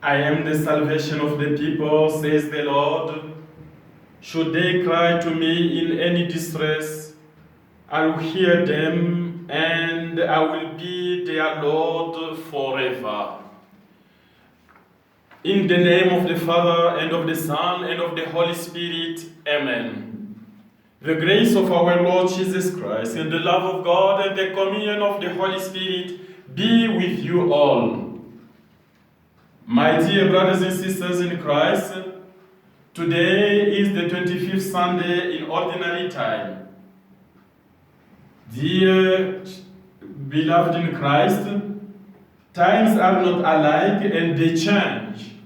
I am the salvation of the people, says the Lord. Should they cry to me in any distress, I will hear them, and I will be their Lord forever. In the name of the Father, and of the Son, and of the Holy Spirit, Amen. The grace of our Lord Jesus Christ, and the love of God, and the communion of the Holy Spirit be with you all. My dear brothers and sisters in Christ, today is the 25th Sunday in Ordinary Time. Dear beloved in Christ, times are not alike and they change.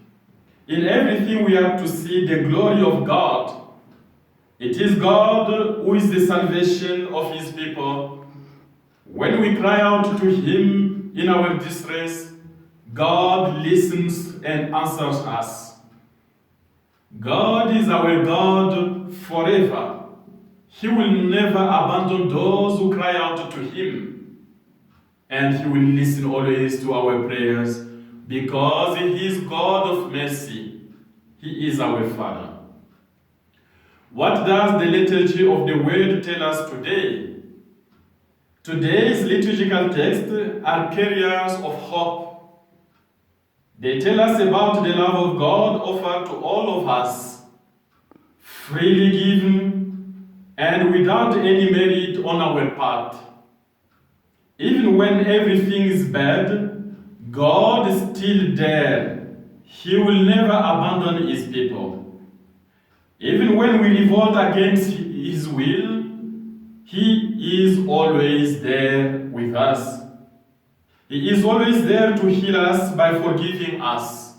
In everything we have to see the glory of God. It is God who is the salvation of His people. When we cry out to Him in our distress, God listens and answers us. God is our God forever. He will never abandon those who cry out to Him. And He will listen always to our prayers because He is God of mercy. He is our Father. What does the liturgy of the Word tell us today? Today's liturgical texts are carriers of hope. They tell us about the love of God offered to all of us, freely given and without any merit on our part. Even when everything is bad, God is still there. He will never abandon His people. Even when we revolt against His will, He is always there with us. He is always there to heal us by forgiving us.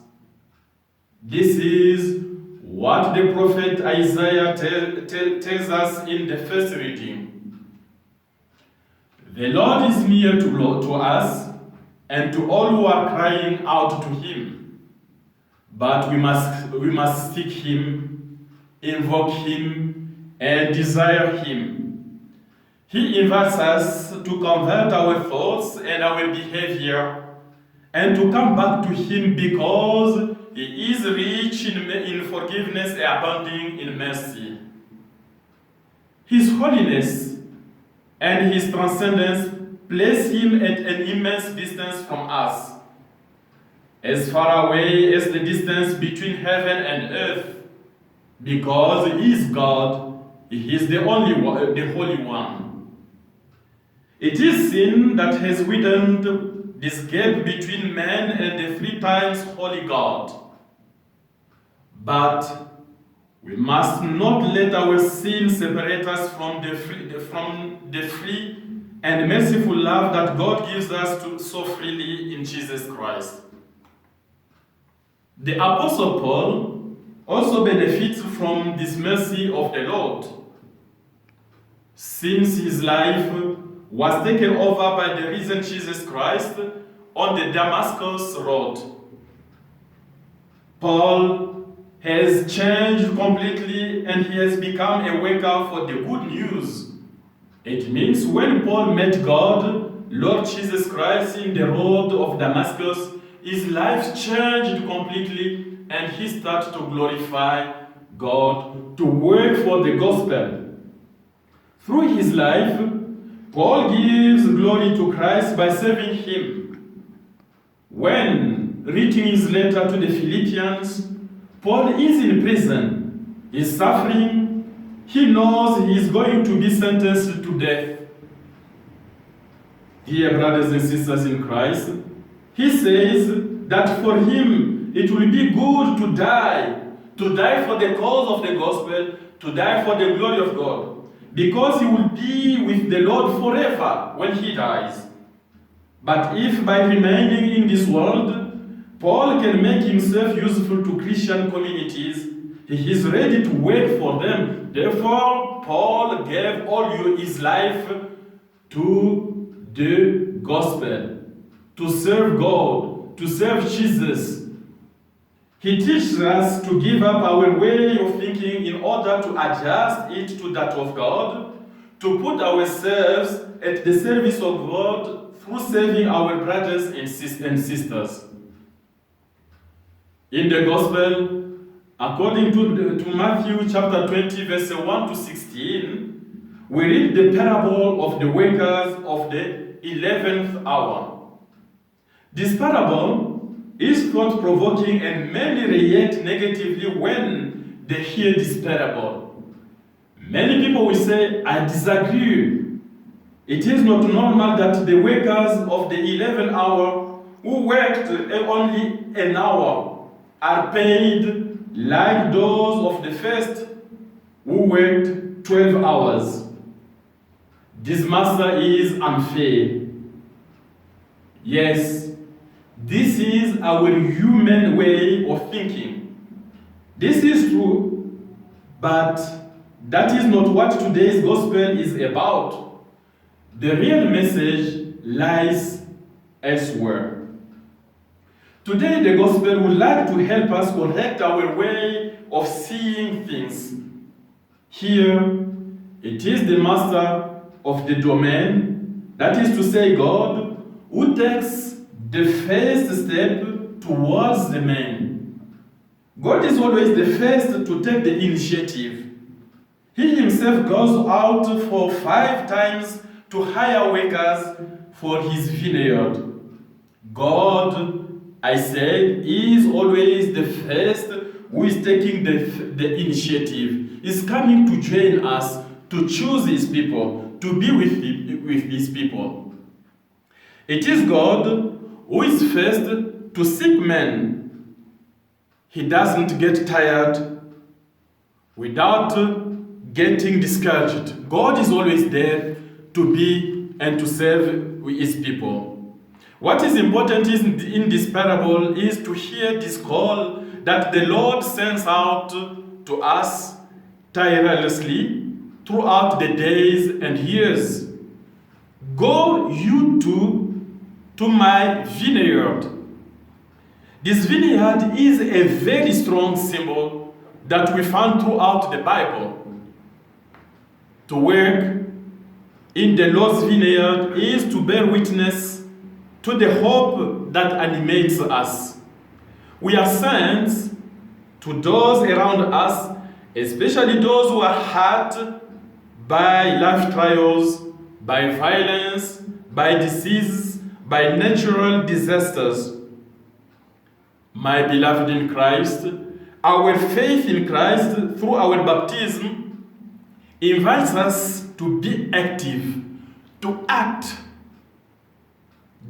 This is what the prophet Isaiah tells us in the first reading. The Lord is near to us and to all who are crying out to Him. But we must seek Him, invoke Him, and desire Him. He invites us to convert our thoughts and our behavior and to come back to Him because He is rich in forgiveness and abounding in mercy. His holiness and His transcendence place Him at an immense distance from us, as far away as the distance between heaven and earth, because He is God, He is the Holy One. It is sin that has widened this gap between man and the three times holy God. But we must not let our sin separate us from the free and merciful love that God gives us so freely in Jesus Christ. The Apostle Paul also benefits from this mercy of the Lord. Since his life was taken over by the risen Jesus Christ on the Damascus road, Paul has changed completely and he has become a worker for the good news. It means when Paul met God, Lord Jesus Christ, in the road of Damascus, his life changed completely and he started to glorify God, to work for the gospel. Through his life, Paul gives glory to Christ by serving Him. When reading his letter to the Philippians, Paul is in prison, he is suffering, he knows he is going to be sentenced to death. Dear brothers and sisters in Christ, he says that for him it will be good to die for the cause of the gospel, to die for the glory of God, because he will be with the Lord forever when he dies. But if by remaining in this world, Paul can make himself useful to Christian communities, he is ready to work for them. Therefore, Paul gave all his life to the gospel, to serve God, to serve Jesus. He teaches us to give up our way of thinking in order to adjust it to that of God, to put ourselves at the service of God through serving our brothers and sisters. In the Gospel, according to Matthew chapter 20, verse 1 to 16, we read the parable of the workers of the 11th hour. This parable is thought-provoking and many react negatively when they hear this parable. Many people will say, I disagree. It is not normal that the workers of the 11th hour who worked only an hour are paid like those of the first who worked 12 hours. This master is unfair. Yes, this is our human way of thinking. This is true, but that is not what today's gospel is about. The real message lies elsewhere. Today, the gospel would like to help us correct our way of seeing things. Here, it is the master of the domain, that is to say, God, who takes the first step towards the man. God is always the first to take the initiative. He himself goes out for 5 times to hire workers for his vineyard. God, I said, is always the first who is taking the initiative. Is coming to join us, to choose his people, to be with these people. It is God who is first to seek men. He doesn't get tired without getting discouraged. God is always there to be and to serve his people. What is important in this parable is to hear this call that the Lord sends out to us tirelessly throughout the days and years. Go you to my vineyard. This vineyard is a very strong symbol that we find throughout the Bible. To work in the Lord's vineyard is to bear witness to the hope that animates us. We are sent to those around us, especially those who are hurt by life trials, by violence, by disease, by natural disasters. My beloved in Christ, our faith in Christ through our baptism invites us to be active, to act.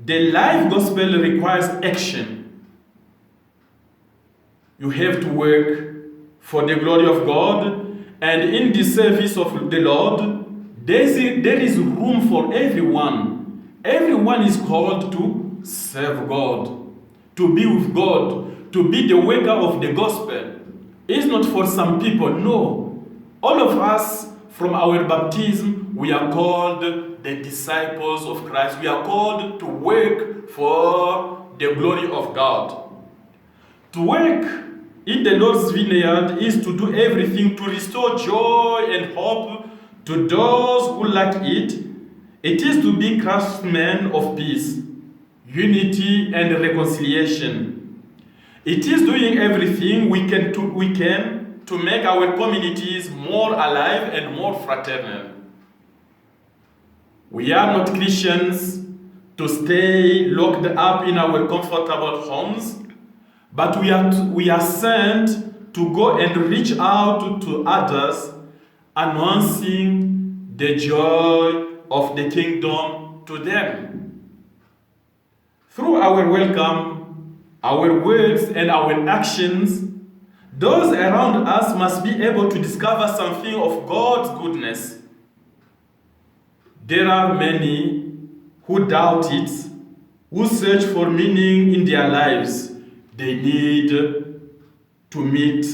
The life gospel requires action. You have to work for the glory of God, and in the service of the Lord, there is room for everyone. Everyone is called to serve God, to be with God, to be the worker of the gospel. It's not for some people, no. All of us, from our baptism, we are called the disciples of Christ. We are called to work for the glory of God. To work in the Lord's vineyard is to do everything to restore joy and hope to those who lack it. It is to be craftsmen of peace, unity, and reconciliation. It is doing everything we can to make our communities more alive and more fraternal. We are not Christians to stay locked up in our comfortable homes, but we are sent to go and reach out to others, announcing the joy of the kingdom to them. Through our welcome, our words, and our actions, those around us must be able to discover something of God's goodness. There are many who doubt it, who search for meaning in their lives. They need to meet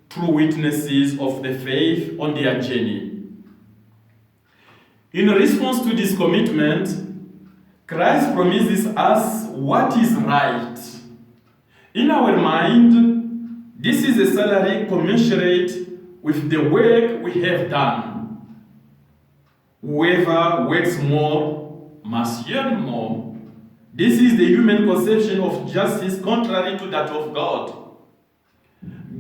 true witnesses of the faith on their journey. In response to this commitment, Christ promises us what is right. In our mind, this is a salary commensurate with the work we have done. Whoever works more must earn more. This is the human conception of justice contrary to that of God.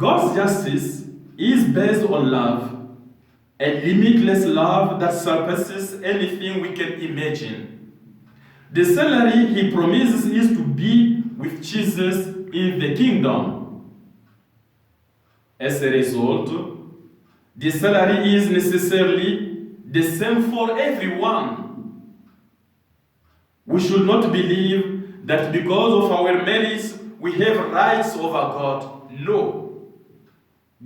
God's justice is based on love, a limitless love that surpasses anything we can imagine. The salary he promises is to be with Jesus in the kingdom. As a result, the salary is necessarily the same for everyone. We should not believe that because of our merits we have rights over God. No.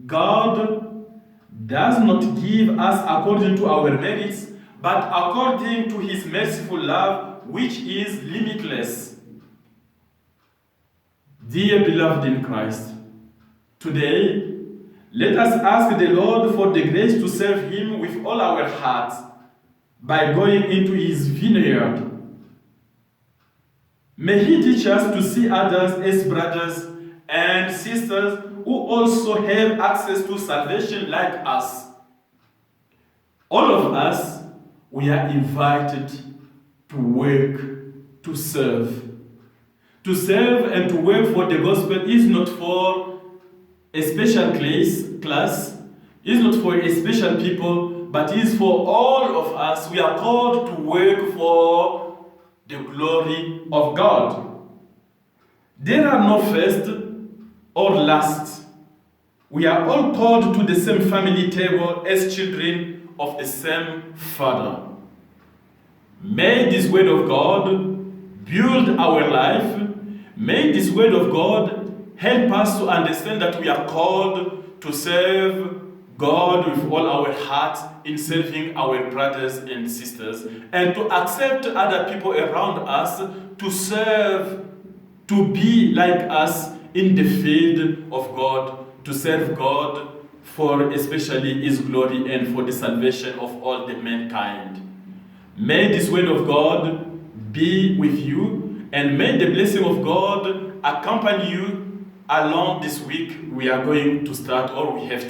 God does not give us according to our merits, but according to his merciful love, which is limitless. Dear beloved in Christ, today, let us ask the Lord for the grace to serve him with all our hearts by going into his vineyard. May he teach us to see others as brothers and sisters who also have access to salvation like us. All of us, we are invited to work, to serve. To serve and to work for the gospel is not for a special class, is not for a special people, but is for all of us. We are called to work for the glory of God. There are no first or last. We are all called to the same family table as children of the same Father. May this word of God build our life. May this word of God help us to understand that we are called to serve God with all our heart in serving our brothers and sisters, and to accept other people around us to serve, to be like us in the field of God, to serve God for especially his glory and for the salvation of all the mankind. May this word of God be with you, and may the blessing of God accompany you along this week we are going to start, or we have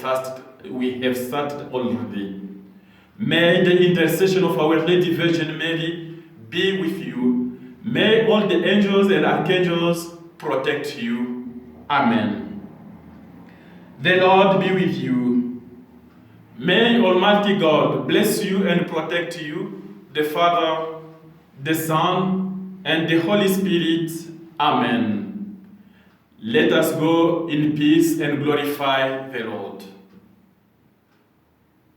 started already. May the intercession of Our Lady Virgin Mary be with you. May all the angels and archangels protect you. Amen. The Lord be with you. May Almighty God bless you and protect you, the Father, the Son, and the Holy Spirit. Amen. Let us go in peace and glorify the Lord.